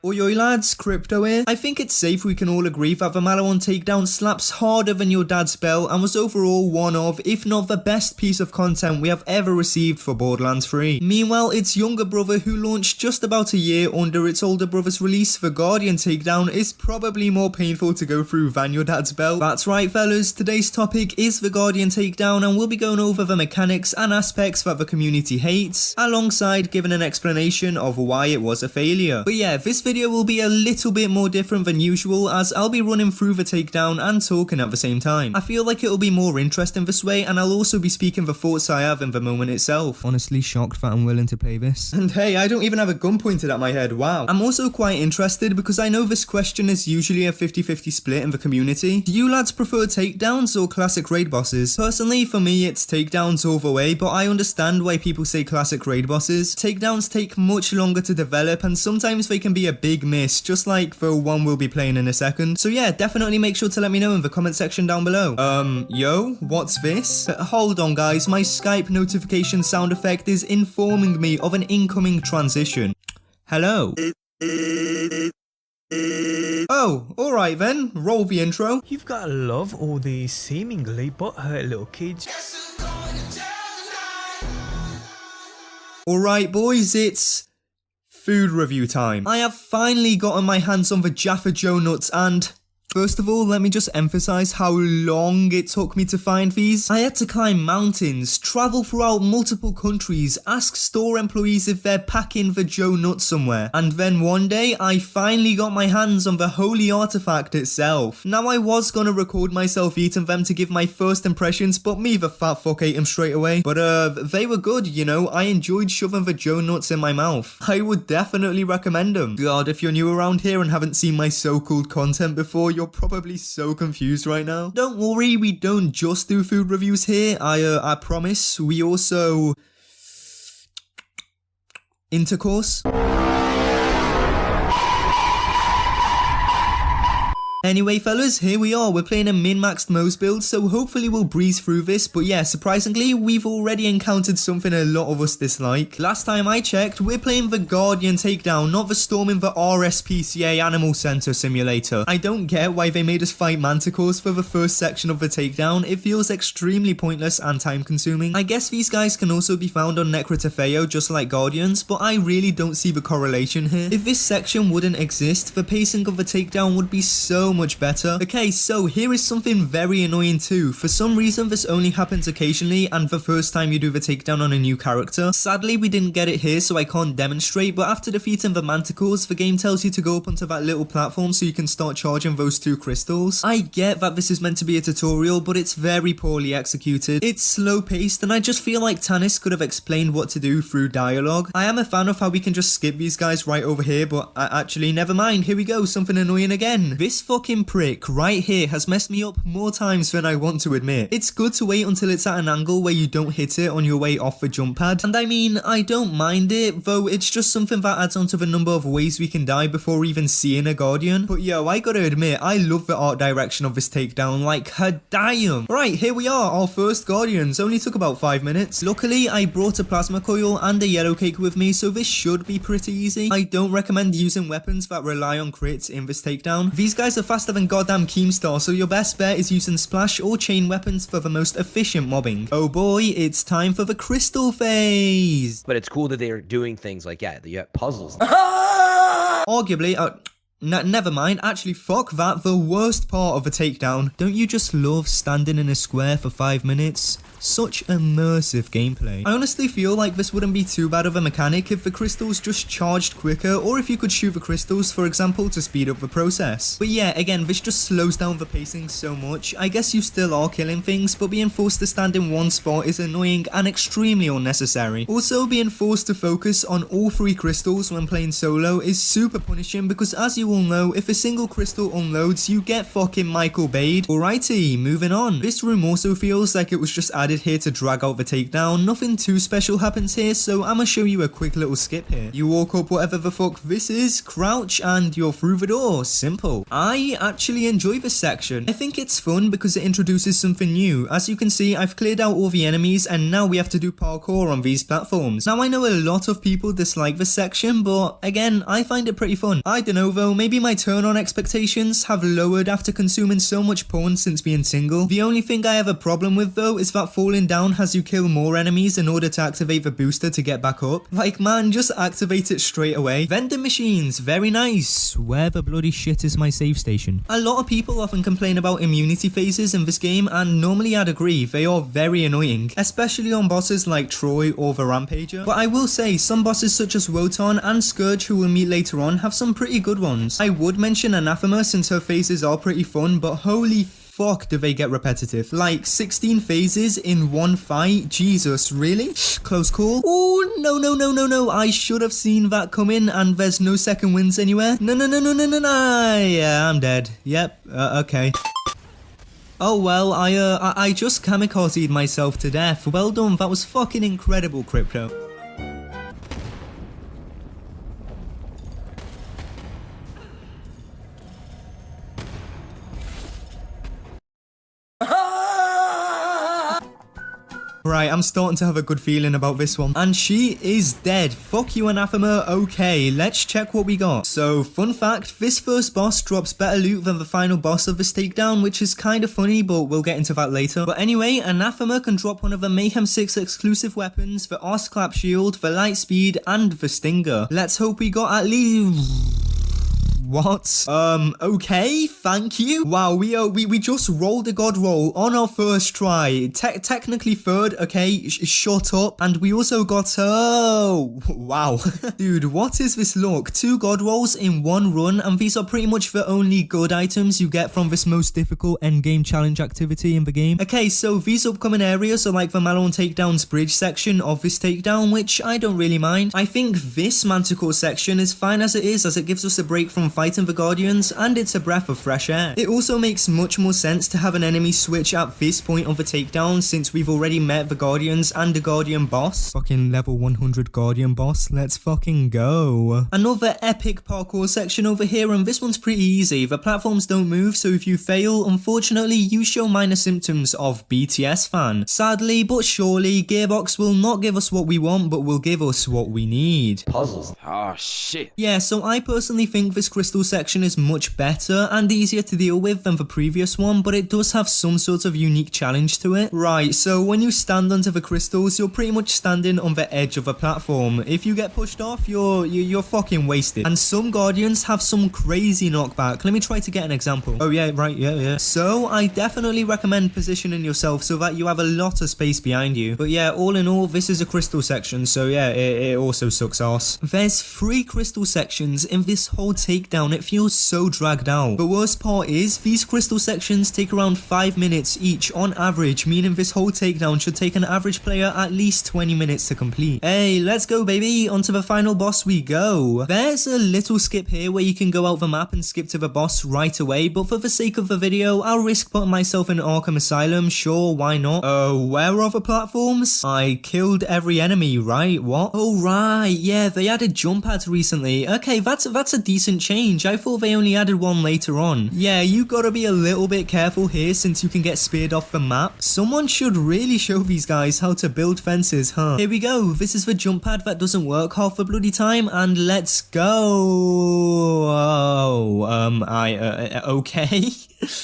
Oi oi lads, Crypto here. I think it's safe we can all agree that the Mallow on Takedown slaps harder than your dad's belt and was overall one of, if not the best piece of content we have ever received for Borderlands 3. Meanwhile, its younger brother, who launched just about a year under its older brother's release, the Guardian Takedown, is probably more painful to go through than your dad's belt. That's right fellas, today's topic is the Guardian Takedown and we'll be going over the mechanics and aspects that the community hates, alongside giving an explanation of why it was a failure. But yeah, this video will be a little bit more different than usual as I'll be running through the takedown and talking at the same time. I feel like it'll be more interesting this way, and I'll also be speaking the thoughts I have in the moment itself. Honestly shocked that I'm willing to play this. And hey, I don't even have a gun pointed at my head, wow. I'm also quite interested because I know this question is usually a 50-50 split in the community. Do you lads prefer takedowns or classic raid bosses? Personally, for me it's takedowns all the way, but I understand why people say classic raid bosses. Takedowns take much longer to develop and sometimes they can be a big miss, just like the one we'll be playing in a second. So yeah, definitely make sure to let me know in the comment section down below. Yo, what's this? Hold on guys, my Skype notification sound effect is informing me of an incoming transition. Hello. Oh, alright then, roll the intro. You've gotta love all these seemingly butthurt little kids. Alright boys, it's food review time. I have finally gotten my hands on the Jaffa Joe nuts and first of all, let me just emphasize how long it took me to find these. I had to climb mountains, travel throughout multiple countries, ask store employees if they're packing the Joe nut somewhere, and then one day I finally got my hands on the holy artifact itself. Now I was gonna record myself eating them to give my first impressions, but me the fat fuck ate them straight away. But they were good, you know, I enjoyed shoving the Joe nuts in my mouth. I would definitely recommend them. God, if you're new around here and haven't seen my so-called content before, you're probably so confused right now. Don't worry, we don't just do food reviews here. I promise. We also intercourse. Anyway fellas, here we are, we're playing a min-maxed Mo's build, so hopefully we'll breeze through this, but yeah, surprisingly, we've already encountered something a lot of us dislike. Last time I checked, we're playing the Guardian Takedown, not the storming the RSPCA Animal Center simulator. I don't get why they made us fight manticores for the first section of the takedown, it feels extremely pointless and time consuming. I guess these guys can also be found on Necrotafeo just like Guardians, but I really don't see the correlation here. If this section wouldn't exist, the pacing of the takedown would be so much better. Okay, so here is something very annoying too. For some reason this only happens occasionally and the first time you do the takedown on a new character. Sadly we didn't get it here so I can't demonstrate, but after defeating the manticores the game tells you to go up onto that little platform so you can start charging those 2 crystals. I get that this is meant to be a tutorial, but it's very poorly executed. It's slow paced and I just feel like Tanis could have explained what to do through dialogue. I am a fan of how we can just skip these guys right over here, but actually never mind, here we go, something annoying again. This fucking prick right here has messed me up more times than I want to admit. It's good to wait until it's at an angle where you don't hit it on your way off the jump pad, and I mean I don't mind it, though it's just something that adds on to the number of ways we can die before even seeing a Guardian. But yo, I gotta admit, I love the art direction of this takedown, like damn. Right, here we are, our first Guardians, only took about 5 minutes. Luckily I brought a plasma coil and a yellow cake with me, so this should be pretty easy. I don't recommend using weapons that rely on crits in this takedown. These guys are faster than goddamn Keemstar, so your best bet is using splash or chain weapons for the most efficient mobbing. Oh boy, it's time for the crystal phase. But it's cool that they're doing things like, yeah, you have puzzles. Arguably, never mind, actually fuck that, the worst part of a takedown. Don't you just love standing in a square for 5 minutes? Such immersive gameplay. I honestly feel like this wouldn't be too bad of a mechanic if the crystals just charged quicker, or if you could shoot the crystals, for example, to speed up the process. But yeah, again, this just slows down the pacing so much. I guess you still are killing things, but being forced to stand in one spot is annoying and extremely unnecessary. Also, being forced to focus on all 3 crystals when playing solo is super punishing because, as you all know, if a single crystal unloads, you get fucking Michael Bayed. Alrighty, moving on. This room also feels like it was just added added here to drag out the takedown. Nothing too special happens here, so I'ma show you a quick little skip here. You walk up whatever the fuck this is, crouch, and you're through the door. Simple. I actually enjoy this section. I think it's fun because it introduces something new. As you can see, I've cleared out all the enemies and now we have to do parkour on these platforms. Now I know a lot of people dislike this section, but again, I find it pretty fun. I don't know though, maybe my turn on expectations have lowered after consuming so much porn since being single. The only thing I have a problem with though is that falling down has you kill more enemies in order to activate the booster to get back up. Like man, just activate it straight away. Vending machines, very nice. Where the bloody shit is my save station? A lot of people often complain about immunity phases in this game, and normally I'd agree, they are very annoying, especially on bosses like Troy or the Rampager. But I will say, some bosses such as Wotan and Scourge, who we'll meet later on, have some pretty good ones. I would mention Anathema since her phases are pretty fun, but holy fuck do they get repetitive. Like 16 phases in one fight? Jesus, really? Close call. Oh, no, I should have seen that coming, and there's no second wins anywhere. No. Yeah, I'm dead. Yep, okay. Oh well, I just kamikazed myself to death. Well done, that was fucking incredible, Crypto. Right, I'm starting to have a good feeling about this one. And she is dead. Fuck you, Anathema. Okay, let's check what we got. So, fun fact, this first boss drops better loot than the final boss of this takedown, which is kind of funny, but we'll get into that later. But anyway, Anathema can drop one of the Mayhem 6 exclusive weapons, the Arse Clap Shield, the Light Speed, and the Stinger. Let's hope we got at least... What? Okay, thank you. Wow, we just rolled a god roll on our first try. Technically third, okay, shut up. And we also got, oh, wow. Dude, what is this luck? 2 god rolls in one run, and these are pretty much the only good items you get from this most difficult endgame challenge activity in the game. Okay, so these upcoming areas are like the Malone Takedown's bridge section of this takedown, which I don't really mind. I think this Manticore section is fine as it is, as it gives us a break from fighting the Guardians, and it's a breath of fresh air. It also makes much more sense to have an enemy switch at this point of the takedown, since we've already met the Guardians and the Guardian boss. Fucking level 100 Guardian boss, let's fucking go. Another epic parkour section over here, and this one's pretty easy. The platforms don't move, so if you fail, unfortunately you show minor symptoms of BTS fan. Sadly but surely, Gearbox will not give us what we want, but will give us what we need. Puzzles. Oh shit. Yeah, so I personally think this crystal section is much better and easier to deal with than the previous one, but it does have some sort of unique challenge to it. Right, so when you stand under the crystals, you're pretty much standing on the edge of a platform. If you get pushed off, you're fucking wasted. And some Guardians have some crazy knockback. Let me try to get an example. Oh yeah, right, yeah. So I definitely recommend positioning yourself so that you have a lot of space behind you. But yeah, all in all, this is a crystal section, so yeah, it also sucks ass. There's 3 crystal sections in this whole takedown. It feels so dragged out. The worst part is, these crystal sections take around 5 minutes each on average, meaning this whole takedown should take an average player at least 20 minutes to complete. Hey, let's go baby, onto the final boss we go. There's a little skip here where you can go out the map and skip to the boss right away, but for the sake of the video, I'll risk putting myself in Arkham Asylum, sure, why not? Where are the platforms? I killed every enemy, right? What? Oh right, yeah, they added jump pads recently. Okay, that's a decent change. I thought they only added one later on. Yeah, you gotta be a little bit careful here since you can get speared off the map. Someone should really show these guys how to build fences, huh? Here we go. This is the jump pad that doesn't work half the bloody time, and let's go. Okay.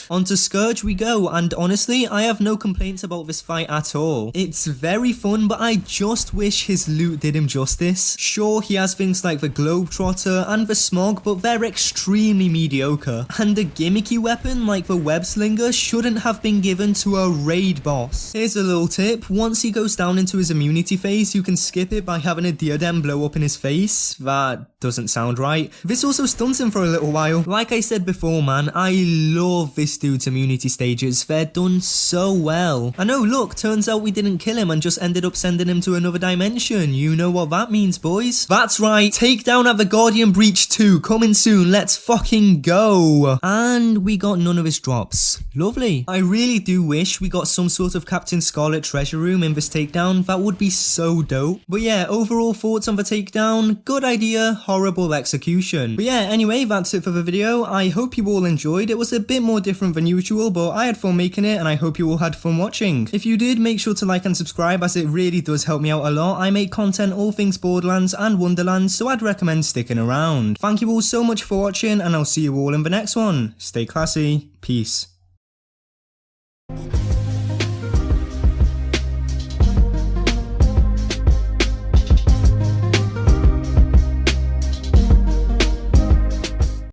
Onto Scourge we go, and honestly, I have no complaints about this fight at all. It's very fun, but I just wish his loot did him justice. Sure, he has things like the Globetrotter and the Smog, but they're extremely mediocre. And a gimmicky weapon like the Web Slinger shouldn't have been given to a raid boss. Here's a little tip. Once he goes down into his immunity phase, you can skip it by having a diadem blow up in his face. That doesn't sound right. This also stuns him for a little while. Like I said before, man, I love love this dude's immunity stages, they're done so well. I know, look, turns out we didn't kill him and just ended up sending him to another dimension. You know what that means, boys. That's right, Takedown at the Guardian Breach 2, coming soon, let's fucking go. And we got none of his drops. Lovely. I really do wish we got some sort of Captain Scarlet treasure room in this takedown, that would be so dope. But yeah, overall thoughts on the takedown, good idea, horrible execution. But yeah, anyway, that's it for the video. I hope you all enjoyed. It was a bit more different than usual, but I had fun making it and I hope you all had fun watching. If you did, make sure to like and subscribe as it really does help me out a lot. I make content all things Borderlands and Wonderlands, so I'd recommend sticking around. Thank you all so much for watching and I'll see you all in the next one. Stay classy. Peace.